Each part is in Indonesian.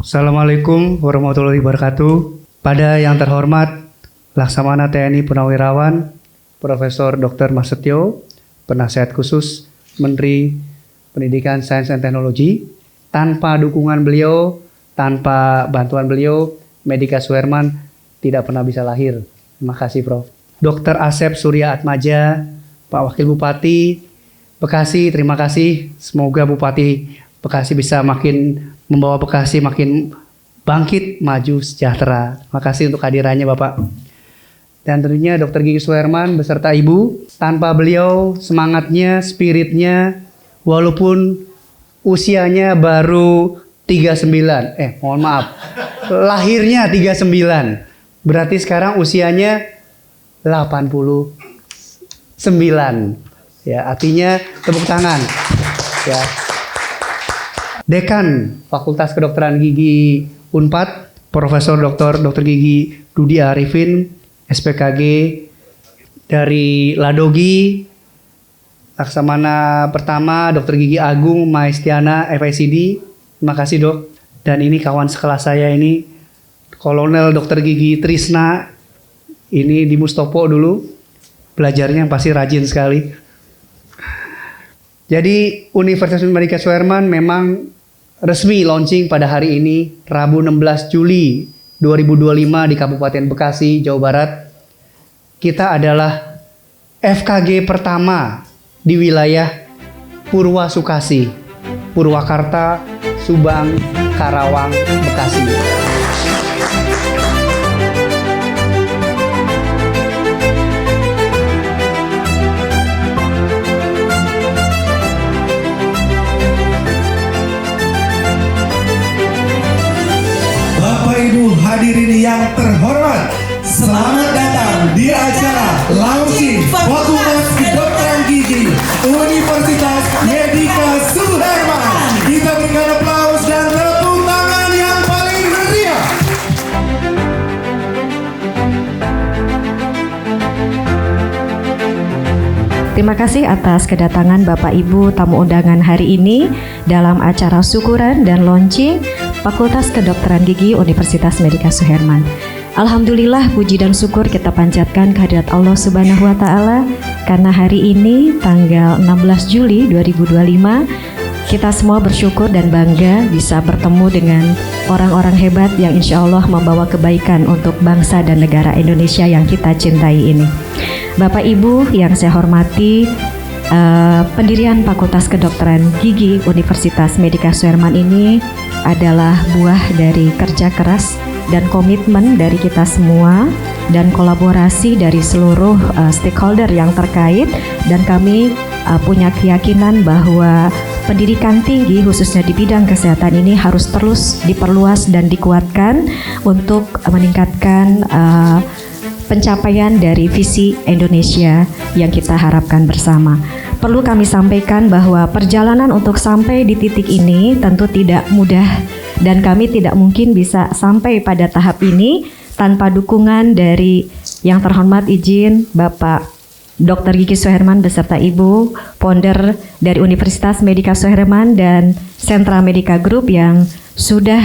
Assalamualaikum warahmatullahi wabarakatuh. Pada yang terhormat Laksamana TNI Purnawirawan Profesor Dr. Masetio, Penasihat Khusus Menteri Pendidikan, Sains dan Teknologi. Tanpa dukungan beliau, tanpa bantuan beliau, Medika Suherman tidak pernah bisa lahir. Terima kasih, Prof. Dr. Asep Surya Atmaja, Pak Wakil Bupati Bekasi, terima kasih. Semoga Bupati Bekasi bisa makin membawa Bekasi makin bangkit, maju, sejahtera. Terima kasih untuk kehadirannya, Bapak. Dan tentunya Dr. Gigi Suherman beserta Ibu. Tanpa beliau, semangatnya, spiritnya, walaupun usianya baru 39. Mohon maaf. Lahirnya 39. Berarti sekarang usianya 89. Ya, artinya tepuk tangan. Ya. Dekan Fakultas Kedokteran Gigi Unpad, Profesor Dr. Gigi Dudi Arifin, SPKG dari Ladogi, Laksamana pertama Dr. Gigi Agung Maestiana, FICD. Terima kasih, Dok. Dan ini kawan sekelas saya ini, Kolonel Dr. Gigi Trisna, ini di Mustopo dulu, belajarnya pasti rajin sekali. Jadi Universitas Medika Suherman memang resmi launching pada hari ini, Rabu 16 Juli 2025 di Kabupaten Bekasi, Jawa Barat. Kita adalah FKG pertama di wilayah Purwasukasi, Purwakarta, Subang, Karawang, Bekasi. Hadirin yang terhormat, selamat datang di acara launching Fakultas Kedokteran Gigi Universitas Medika Suherman. Kita berikan aplaus dan tepuk tangan yang paling meriah. Terima kasih atas kedatangan Bapak Ibu tamu undangan hari ini dalam acara syukuran dan launching Fakultas Kedokteran Gigi Universitas Medika Suherman. Alhamdulillah, puji dan syukur kita panjatkan kehadirat Allah Subhanahu wa Ta'ala, karena hari ini tanggal 16 Juli 2025 kita semua bersyukur dan bangga bisa bertemu dengan orang-orang hebat yang insya Allah membawa kebaikan untuk bangsa dan negara Indonesia yang kita cintai ini. Bapak Ibu yang saya hormati, pendirian Fakultas Kedokteran Gigi Universitas Medika Suherman ini adalah buah dari kerja keras dan komitmen dari kita semua dan kolaborasi dari seluruh stakeholder yang terkait, dan kami punya keyakinan bahwa pendidikan tinggi khususnya di bidang kesehatan ini harus terus diperluas dan dikuatkan untuk meningkatkan pencapaian dari visi Indonesia yang kita harapkan bersama. Perlu kami sampaikan bahwa perjalanan untuk sampai di titik ini tentu tidak mudah, dan kami tidak mungkin bisa sampai pada tahap ini tanpa dukungan dari yang terhormat izin Bapak Dr. Gigi Suherman beserta Ibu, founder dari Universitas Medika Suherman dan Sentra Medika Group yang sudah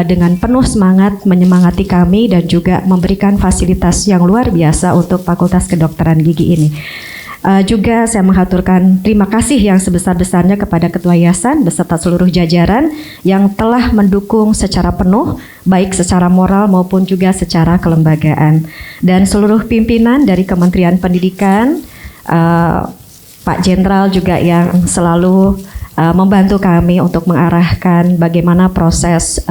dengan penuh semangat menyemangati kami dan juga memberikan fasilitas yang luar biasa untuk Fakultas Kedokteran Gigi ini. Juga saya mengaturkan terima kasih yang sebesar-besarnya kepada Ketua Yayasan beserta seluruh jajaran yang telah mendukung secara penuh, baik secara moral maupun juga secara kelembagaan. Dan seluruh pimpinan dari Kementerian Pendidikan, Pak Jenderal juga yang selalu membantu kami untuk mengarahkan bagaimana proses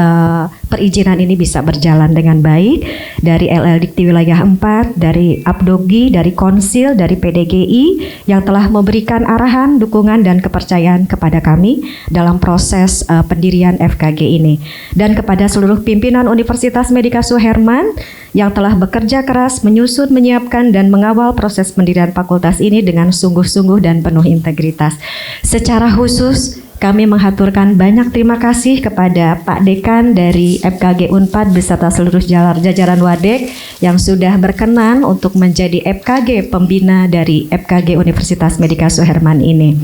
perizinan ini bisa berjalan dengan baik, dari LL Dikti Wilayah 4, dari Apdogi, dari Konsil, dari PDGI yang telah memberikan arahan, dukungan, dan kepercayaan kepada kami dalam proses pendirian FKG ini. Dan kepada seluruh pimpinan Universitas Medika Suherman yang telah bekerja keras menyusun, menyiapkan, dan mengawal proses pendirian fakultas ini dengan sungguh-sungguh dan penuh integritas. Secara khusus, kami mengaturkan banyak terima kasih kepada Pak Dekan dari FKG Unpad beserta seluruh jajaran Wadek yang sudah berkenan untuk menjadi FKG pembina dari FKG Universitas Medika Suherman ini.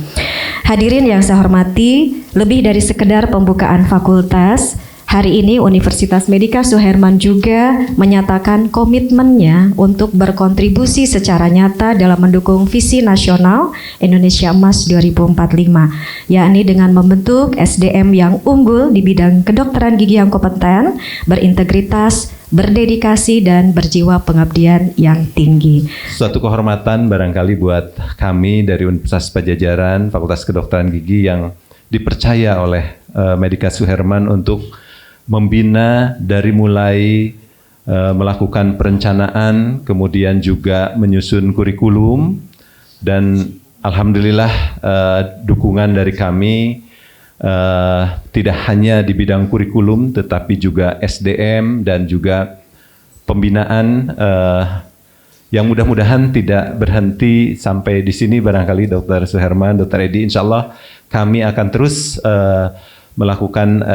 Hadirin yang saya hormati, lebih dari sekedar pembukaan fakultas, Hari ini Universitas Medika Suherman juga menyatakan komitmennya untuk berkontribusi secara nyata dalam mendukung visi nasional Indonesia Emas 2045, yakni dengan membentuk SDM yang unggul di bidang kedokteran gigi yang kompeten, berintegritas, berdedikasi, dan berjiwa pengabdian yang tinggi. Suatu kehormatan barangkali buat kami dari Universitas Padjadjaran, Fakultas Kedokteran Gigi yang dipercaya oleh Medika Suherman untuk membina dari mulai melakukan perencanaan, kemudian juga menyusun kurikulum, dan alhamdulillah dukungan dari kami tidak hanya di bidang kurikulum tetapi juga SDM dan juga pembinaan yang mudah-mudahan tidak berhenti sampai di sini. Barangkali Dr. Suherman, Dr. Edi, insya Allah kami akan terus melakukan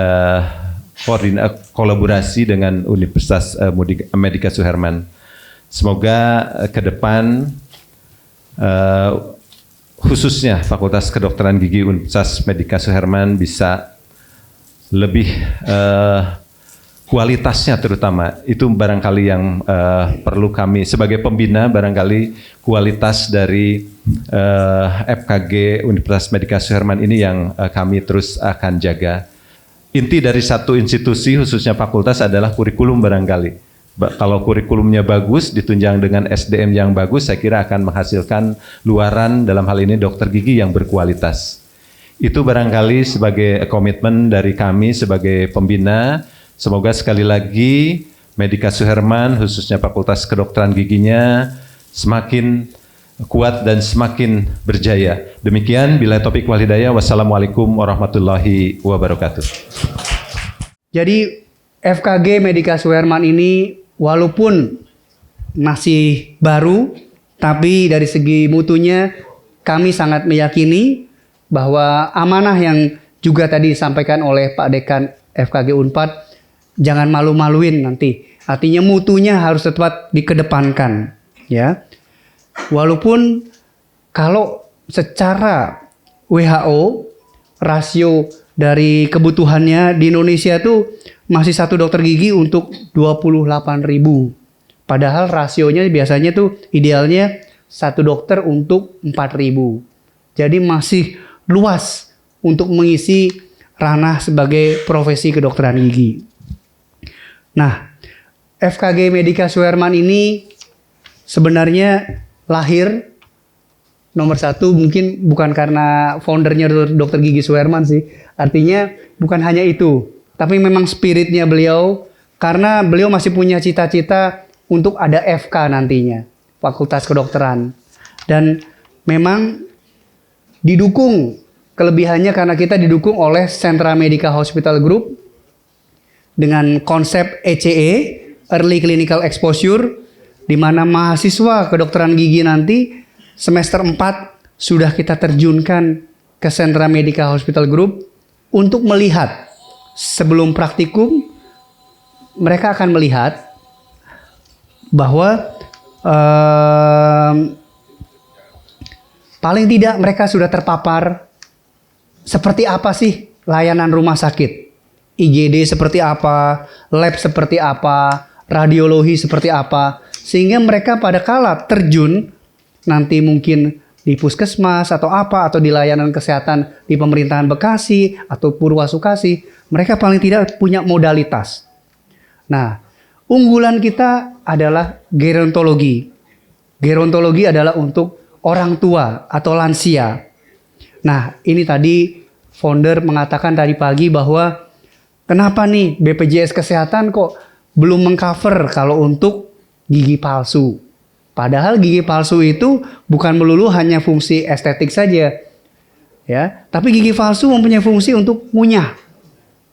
kolaborasi dengan Universitas Medika Suherman. Semoga ke depan khususnya Fakultas Kedokteran Gigi Universitas Medika Suherman bisa lebih kualitasnya, terutama itu barangkali yang perlu kami sebagai pembina, barangkali kualitas dari FKG Universitas Medika Suherman ini yang kami terus akan jaga. Inti dari satu institusi khususnya fakultas adalah kurikulum barangkali. Kalau kurikulumnya bagus ditunjang dengan SDM yang bagus, saya kira akan menghasilkan luaran, dalam hal ini dokter gigi yang berkualitas. Itu barangkali sebagai komitmen dari kami sebagai pembina. Semoga sekali lagi Medika Suherman khususnya Fakultas Kedokteran Giginya semakin kuat dan semakin berjaya. Demikian, billahi taufiq wal hidayah. Wassalamualaikum warahmatullahi wabarakatuh. Jadi FKG Medika Suherman ini walaupun masih baru, tapi dari segi mutunya kami sangat meyakini bahwa amanah yang juga tadi disampaikan oleh Pak Dekan FKG Unpad, jangan malu-maluin nanti. Artinya mutunya harus tetap dikedepankan, ya. Walaupun kalau secara WHO rasio dari kebutuhannya di Indonesia tuh masih satu dokter gigi untuk 28.000. Padahal rasionya biasanya tuh idealnya satu dokter untuk 4.000. Jadi masih luas untuk mengisi ranah sebagai profesi kedokteran gigi. Nah, FKG Medika Suherman ini sebenarnya lahir nomor satu mungkin bukan karena foundernya Dr. Gigi Suherman sih. Artinya bukan hanya itu, tapi memang spiritnya beliau, karena beliau masih punya cita-cita untuk ada FK nantinya, Fakultas Kedokteran. Dan memang didukung, kelebihannya karena kita didukung oleh Sentra Medica Hospital Group dengan konsep ECE, Early Clinical Exposure, di mana mahasiswa kedokteran gigi nanti semester 4 sudah kita terjunkan ke Sentra Medica Hospital Group untuk melihat sebelum praktikum. Mereka akan melihat bahwa paling tidak mereka sudah terpapar seperti apa sih layanan rumah sakit, IGD seperti apa, lab seperti apa, radiologi seperti apa, sehingga mereka pada kala terjun nanti mungkin di puskesmas atau apa, atau di layanan kesehatan di pemerintahan Bekasi atau Purwasukasi, mereka paling tidak punya modalitas. Nah, unggulan kita adalah gerontologi. Gerontologi adalah untuk orang tua atau lansia. Nah, ini tadi founder mengatakan tadi pagi bahwa kenapa nih BPJS Kesehatan kok belum mengcover kalau untuk gigi palsu. Padahal gigi palsu itu bukan melulu hanya fungsi estetik saja, ya. Tapi gigi palsu mempunyai fungsi untuk ngunyah.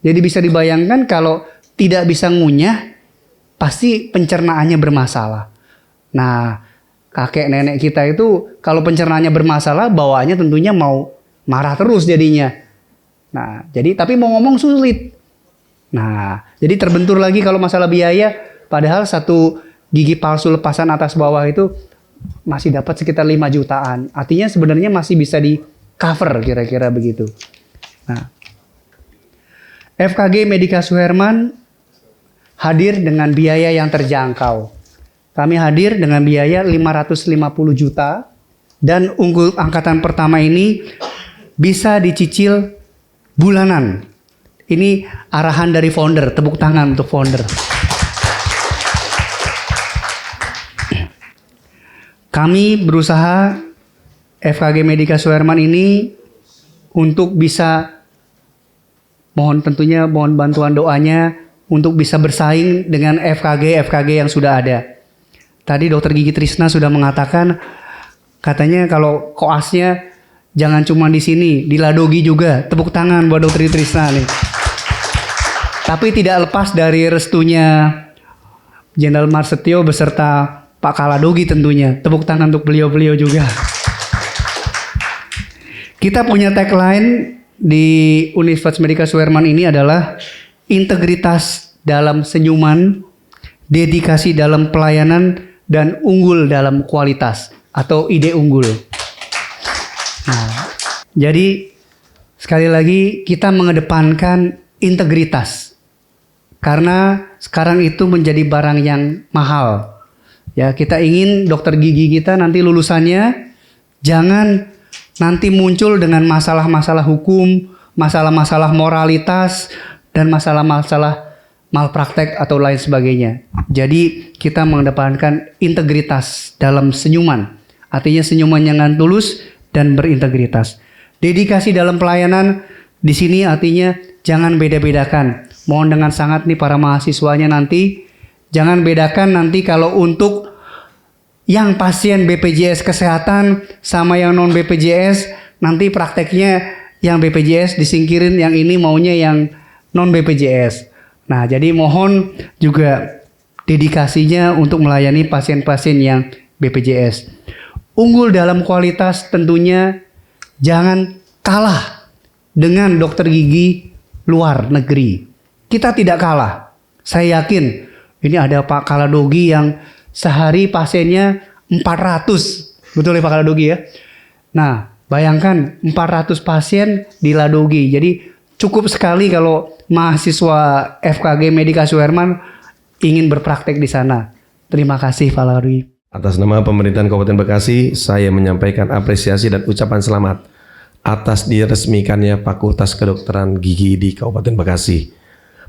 Jadi bisa dibayangkan kalau tidak bisa ngunyah, pasti pencernaannya bermasalah. Nah, kakek nenek kita itu kalau pencernaannya bermasalah, bawaannya tentunya mau marah terus jadinya. Nah, jadi tapi mau ngomong sulit. Nah, jadi terbentur lagi kalau masalah biaya, padahal satu gigi palsu lepasan atas bawah itu masih dapat sekitar 5 jutaan. Artinya sebenarnya masih bisa di cover kira-kira begitu. Nah, FKG Medika Suherman hadir dengan biaya yang terjangkau. Kami hadir dengan biaya 550 juta dan unggul angkatan pertama ini bisa dicicil bulanan. Ini arahan dari founder, tepuk tangan untuk founder. Kami berusaha FKG Medika Suherman ini untuk bisa mohon bantuan doanya untuk bisa bersaing dengan FKG yang sudah ada. Tadi Dr. Gigi Trisna sudah mengatakan katanya kalau koasnya jangan cuma di sini, di Ladogi juga. Tepuk tangan buat Dr. Gigi Trisna nih. Tapi tidak lepas dari restunya Jenderal Marsetio beserta Pak Kaladogi tentunya. Tepuk tangan untuk beliau-beliau juga. Kita punya tagline di Universitas Medika Suherman ini adalah integritas dalam senyuman, dedikasi dalam pelayanan, dan unggul dalam kualitas atau ide unggul. Nah, jadi sekali lagi kita mengedepankan integritas karena sekarang itu menjadi barang yang mahal. Ya, kita ingin dokter gigi kita nanti lulusannya jangan nanti muncul dengan masalah-masalah hukum, masalah-masalah moralitas, dan masalah-masalah malpraktek atau lain sebagainya. Jadi kita mengedepankan integritas dalam senyuman. Artinya senyuman yang tulus dan berintegritas. Dedikasi dalam pelayanan di sini artinya jangan beda-bedakan. Mohon dengan sangat nih para mahasiswanya nanti jangan bedakan nanti kalau untuk yang pasien BPJS kesehatan sama yang non BPJS nanti prakteknya yang BPJS disingkirin, yang ini maunya yang non BPJS. Nah, jadi mohon juga dedikasinya untuk melayani pasien-pasien yang BPJS. Unggul dalam kualitas tentunya jangan kalah dengan dokter gigi luar negeri. Kita tidak kalah. Saya yakin ini ada Pak Kaladogi yang sehari pasiennya 400. Betul ya Pak Kaladogi ya? Nah, bayangkan 400 pasien di Ladogi. Jadi cukup sekali kalau mahasiswa FKG Medika Suherman ingin berpraktek di sana. Terima kasih Pak Kaladogi. Atas nama Pemerintahan Kabupaten Bekasi, saya menyampaikan apresiasi dan ucapan selamat atas diresmikannya Fakultas Kedokteran Gigi di Kabupaten Bekasi.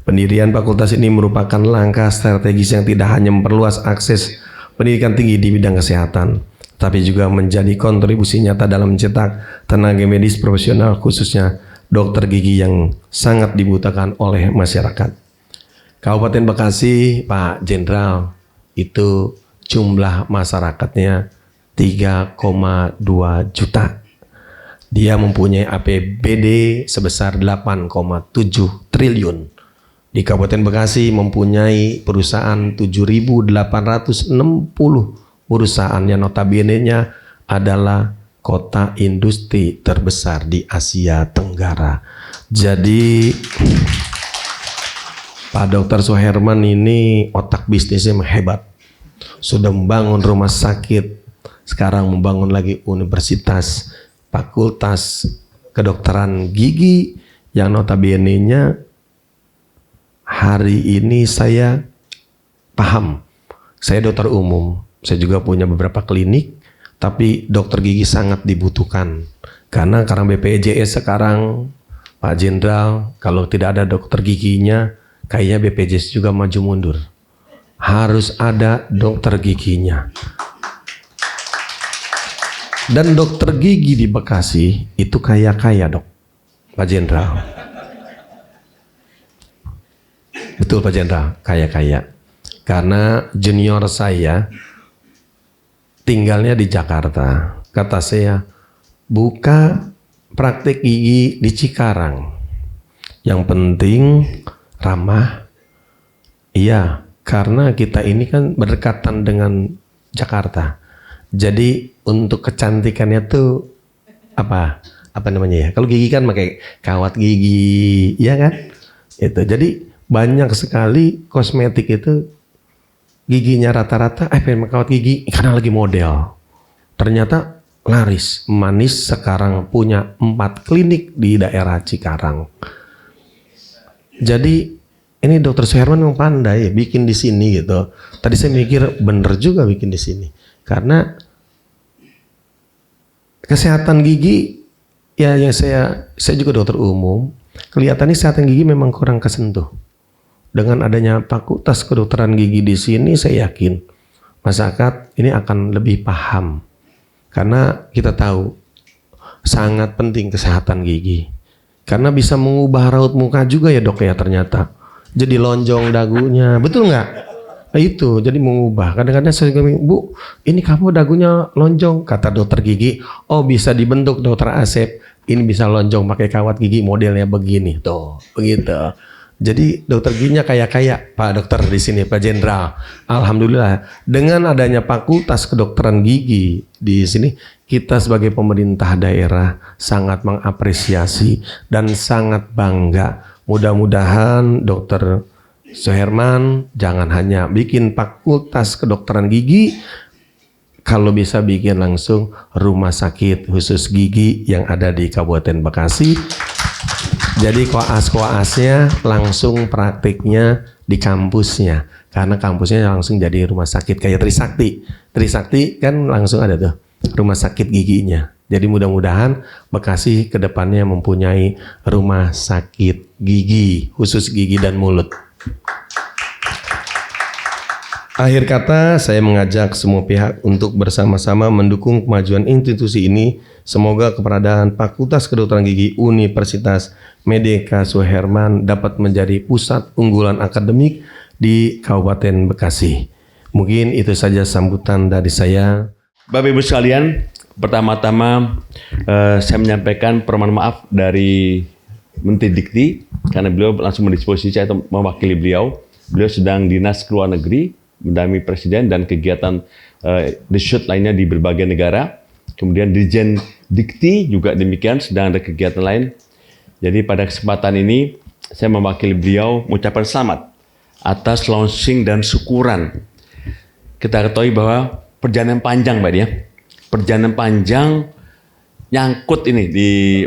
Pendirian fakultas ini merupakan langkah strategis yang tidak hanya memperluas akses pendidikan tinggi di bidang kesehatan, tapi juga menjadi kontribusi nyata dalam mencetak tenaga medis profesional, khususnya dokter gigi yang sangat dibutuhkan oleh masyarakat. Kabupaten Bekasi, Pak Jenderal, itu jumlah masyarakatnya 3,2 juta. Dia mempunyai APBD sebesar 8,7 triliun. Di Kabupaten Bekasi mempunyai perusahaan 7.860 perusahaan yang notabene-nya adalah kota industri terbesar di Asia Tenggara. Jadi Pak Dr. Suherman ini otak bisnisnya hebat. Sudah membangun rumah sakit, sekarang membangun lagi universitas, fakultas kedokteran gigi yang notabene-nya hari ini saya paham. Saya dokter umum, saya juga punya beberapa klinik, tapi dokter gigi sangat dibutuhkan. Karena BPJS sekarang, Pak Jenderal, kalau tidak ada dokter giginya, kayaknya BPJS juga maju mundur. Harus ada dokter giginya. Dan dokter gigi di Bekasi itu kaya-kaya, Dok, Pak Jenderal. Betul Pak Jenderal, kaya-kaya. Karena junior saya tinggalnya di Jakarta. Kata saya, buka praktek gigi di Cikarang. Yang penting ramah. Iya, karena kita ini kan berdekatan dengan Jakarta. Jadi untuk kecantikannya tuh apa namanya ya? Kalau gigi kan pakai kawat gigi, ya kan? Itu. Jadi banyak sekali kosmetik itu giginya rata-rata pengen kawat gigi karena lagi model. Ternyata laris. Manis sekarang punya 4 klinik di daerah Cikarang. Jadi ini Dokter Suherman memang pandai ya bikin di sini gitu. Tadi saya mikir bener juga bikin di sini karena kesehatan gigi ya yang saya juga dokter umum, kelihatannya kesehatan gigi memang kurang kesentuh. Dengan adanya Fakultas Kedokteran Gigi di sini, saya yakin masyarakat ini akan lebih paham. Karena kita tahu sangat penting kesehatan gigi. Karena bisa mengubah raut muka juga ya dok ya ternyata. Jadi lonjong dagunya, betul nggak? Nah, itu jadi mengubah. Kadang-kadang saya bilang, Bu, ini kamu dagunya lonjong. Kata dokter gigi, oh bisa dibentuk dokter Asep. Ini bisa lonjong pakai kawat gigi modelnya begini. Tuh, begitu. Jadi dokter giginya kaya-kaya Pak Dokter di sini Pak Jenderal. Alhamdulillah dengan adanya Fakultas Kedokteran Gigi di sini kita sebagai pemerintah daerah sangat mengapresiasi dan sangat bangga. Mudah-mudahan Dokter Suherman jangan hanya bikin Fakultas Kedokteran Gigi, kalau bisa bikin langsung rumah sakit khusus gigi yang ada di Kabupaten Bekasi. Jadi koas-koasnya langsung praktiknya di kampusnya. Karena kampusnya langsung jadi rumah sakit kayak Trisakti. Trisakti kan langsung ada tuh rumah sakit giginya. Jadi mudah-mudahan Bekasi kedepannya mempunyai rumah sakit gigi, khusus gigi dan mulut. Akhir kata, saya mengajak semua pihak untuk bersama-sama mendukung kemajuan institusi ini. Semoga keberadaan Fakultas Kedokteran Gigi Universitas Medika Suherman dapat menjadi pusat unggulan akademik di Kabupaten Bekasi. Mungkin itu saja sambutan dari saya. Bapak Ibu sekalian, pertama-tama saya menyampaikan permohonan maaf dari Menteri Dikti karena beliau langsung mendisposisi saya atau mewakili beliau. Beliau sedang dinas ke luar negeri, mendampingi Presiden dan kegiatan shoot lainnya di berbagai negara. Kemudian Dirjen Dikti juga demikian, sedang ada kegiatan lain. Jadi pada kesempatan ini saya mewakili beliau mengucapkan selamat atas launching dan syukuran. Kita ketahui bahwa perjalanan panjang Mbak ya. Perjalanan panjang nyangkut ini di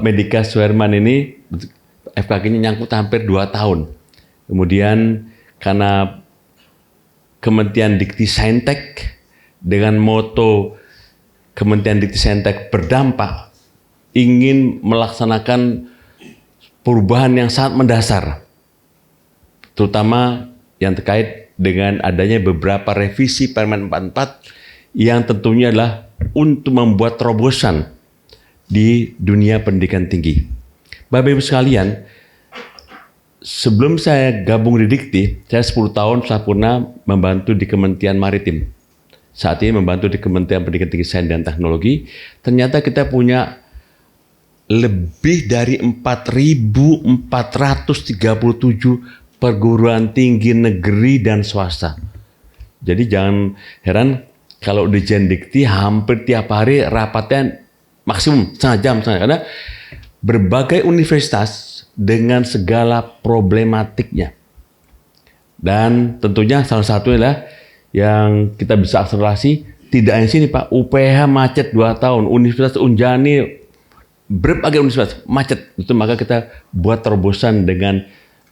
Medika Suherman ini, FKG-nya nyangkut hampir 2 tahun. Kemudian karena Kementerian Dikti Saintek dengan moto Kementerian Dikti Saintek berdampak ingin melaksanakan perubahan yang sangat mendasar, terutama yang terkait dengan adanya beberapa revisi Permen 44 yang tentunya adalah untuk membuat terobosan di dunia pendidikan tinggi. Bapak Ibu sekalian, sebelum saya gabung di Dikti, saya 10 tahun sempurna membantu di Kementerian Maritim. Saat ini membantu di Kementerian Pendidikan Tinggi Sains dan Teknologi. Ternyata kita punya lebih dari 4.437 perguruan tinggi negeri dan swasta. Jadi jangan heran kalau di Dirjen Dikti hampir tiap hari rapatnya maksimum setengah jam. Karena berbagai universitas dengan segala problematiknya. Dan tentunya salah satunya adalah yang kita bisa akselerasi, tidak hanya sini Pak, UPH macet 2 tahun, Universitas Unjani, berbagai universitas macet. Itu maka kita buat terobosan dengan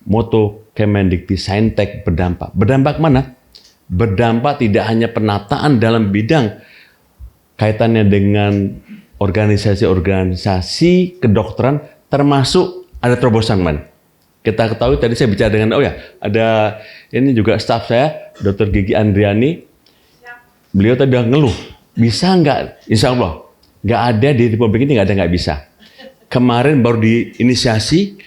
moto Kemendikti Saintek berdampak. Berdampak mana? Berdampak tidak hanya penataan dalam bidang kaitannya dengan organisasi-organisasi kedokteran, termasuk ada terobosan man. Kita ketahui tadi saya bicara dengan ada ini juga staf saya, Dr. Gigi Andriani. Beliau tadi udah ngeluh, bisa nggak? Insya Allah nggak ada di Republik ini, nggak bisa. Kemarin baru diinisiasi,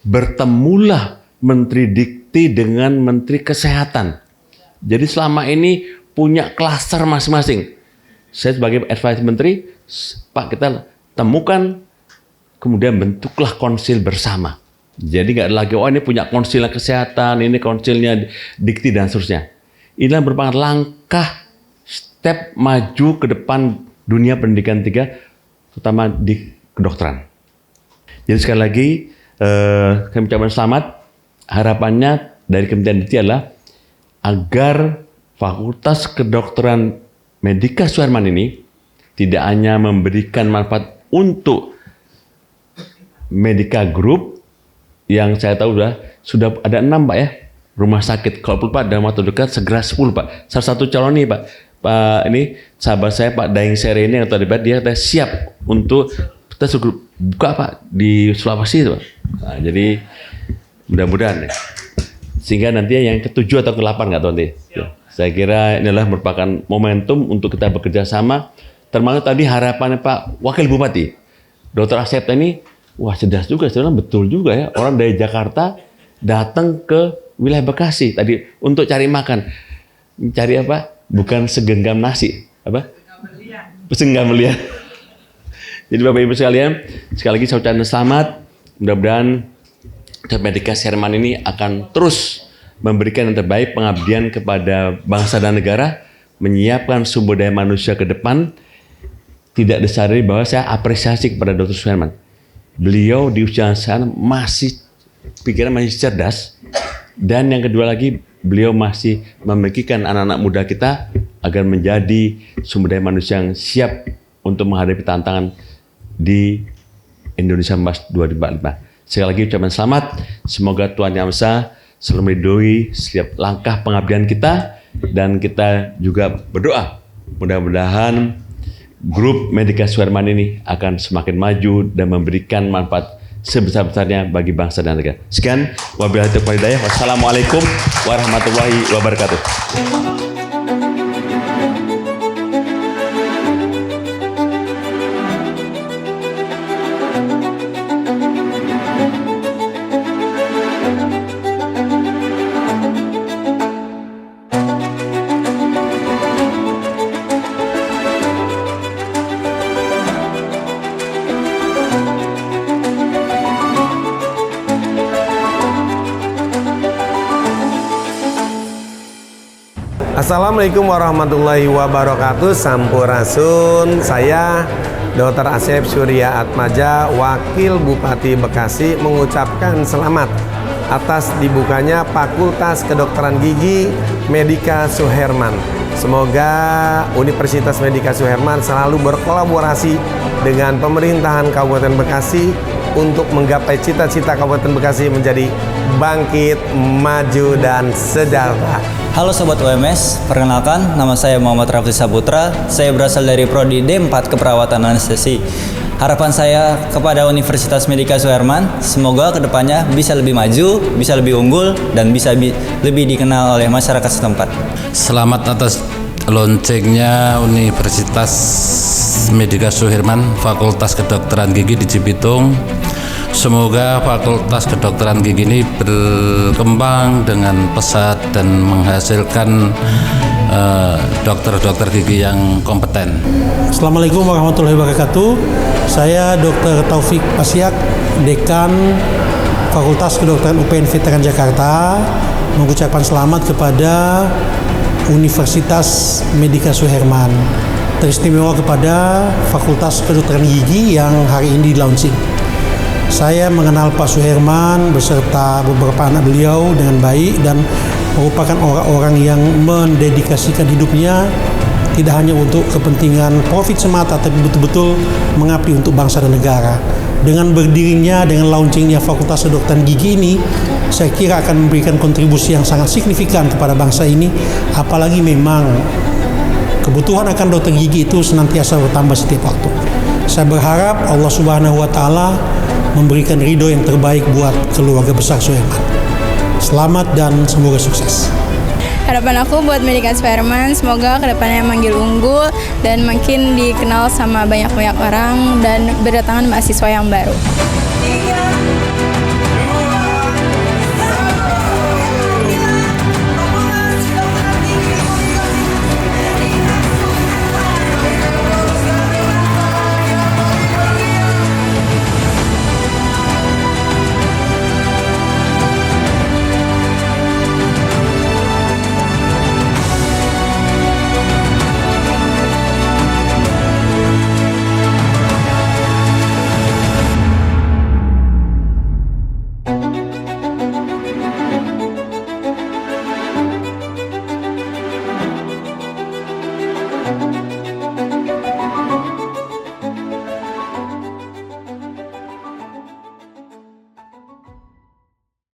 bertemulah Menteri Dikti dengan Menteri Kesehatan. Jadi selama ini punya klaster masing-masing. Saya sebagai advisor menteri, Pak kita temukan, kemudian bentuklah konsil bersama. Jadi nggak lagi, ini punya konsilnya kesehatan, ini konsilnya Dikti dan seterusnya. Inilah merupakan langkah step maju ke depan dunia pendidikan tinggi, terutama di kedokteran. Jadi sekali lagi, kami ucapkan selamat. Harapannya dari Kementerian Dikti adalah agar Fakultas Kedokteran Medika Suherman ini tidak hanya memberikan manfaat untuk Medika Group, yang saya tahu sudah ada 6 Pak ya rumah sakit. Kalau perlu Pak dalam waktu dekat segera 10 Pak. Salah satu calon nih Pak ini sahabat saya Pak Daeng Sere ini yang tadi dia kata siap untuk kita suruh buka Pak di Sulawesi itu Pak. Nah, jadi mudah-mudahan ya. Sehingga nanti yang ke-7 atau ke-8 nggak tahu nanti. Ya. Saya kira ini adalah merupakan momentum untuk kita bekerja sama. Termasuk tadi harapannya Pak Wakil Bupati, Dr. Asep ini, wah cerdas juga, sebenarnya betul juga ya. Orang dari Jakarta datang ke wilayah Bekasi tadi untuk cari makan. Cari apa? Bukan segenggam nasi. Apa? Segenggam lihat. Jadi Bapak Ibu sekalian, sekali lagi saya ucapkan selamat. Mudah-mudahan Medicas Herman ini akan terus memberikan yang terbaik pengabdian kepada bangsa dan negara, menyiapkan sumber daya manusia ke depan. Tidak disadari bahwa saya apresiasi kepada Dr. Suherman. Beliau di usia sana pikiran masih cerdas, dan yang kedua lagi beliau masih memikirkan anak-anak muda kita agar menjadi sumber daya manusia yang siap untuk menghadapi tantangan di Indonesia Emas 2045. Sekali lagi ucapan selamat, semoga Tuhan Yang Esa selalu melindungi setiap langkah pengabdian kita, dan kita juga berdoa mudah-mudahan grup Medicas Suherman ini akan semakin maju dan memberikan manfaat sebesar-besarnya bagi bangsa dan negara. Sekian, wabillahi taufiq wal hidayah. Wassalamualaikum warahmatullahi wabarakatuh. Assalamualaikum warahmatullahi wabarakatuh. Sampurasun. Saya Dr. Asep Surya Atmaja, Wakil Bupati Bekasi, mengucapkan selamat atas dibukanya Fakultas Kedokteran Gigi Medicas Suherman. Semoga Universitas Medicas Suherman selalu berkolaborasi dengan pemerintahan Kabupaten Bekasi untuk menggapai cita-cita Kabupaten Bekasi menjadi bangkit, maju, dan sejahtera. Halo Sobat UMS, perkenalkan nama saya Muhammad Rafli Saputra. Saya berasal dari Prodi D4 Keperawatan Anestesi. Harapan saya kepada Universitas Medicas Suherman, semoga kedepannya bisa lebih maju, bisa lebih unggul, dan bisa lebih dikenal oleh masyarakat setempat. Selamat atas launchingnya Universitas Medicas Suherman, Fakultas Kedokteran Gigi di Cibitung. Semoga Fakultas Kedokteran Gigi ini berkembang dengan pesat dan menghasilkan dokter-dokter gigi yang kompeten. Assalamualaikum warahmatullahi wabarakatuh. Saya Dr. Taufik Pasiak, Dekan Fakultas Kedokteran UPN Veteran Jakarta, mengucapkan selamat kepada Universitas Medicas Suherman, teristimewa kepada Fakultas Kedokteran Gigi yang hari ini di-launching. Saya mengenal Pak Suherman beserta beberapa anak beliau dengan baik, dan merupakan orang-orang yang mendedikasikan hidupnya tidak hanya untuk kepentingan profit semata, tapi betul-betul mengabdi untuk bangsa dan negara. Dengan berdirinya, dengan launchingnya Fakultas Kedokteran Gigi ini, saya kira akan memberikan kontribusi yang sangat signifikan kepada bangsa ini, apalagi memang kebutuhan akan dokter gigi itu senantiasa bertambah setiap waktu. Saya berharap Allah Subhanahu wa Ta'ala memberikan ridho yang terbaik buat keluarga besar Suherman. Selamat dan semoga sukses. Harapan aku buat Medicas Suherman, semoga kedepannya manggil unggul dan makin dikenal sama banyak-banyak orang dan berdatangan mahasiswa yang baru.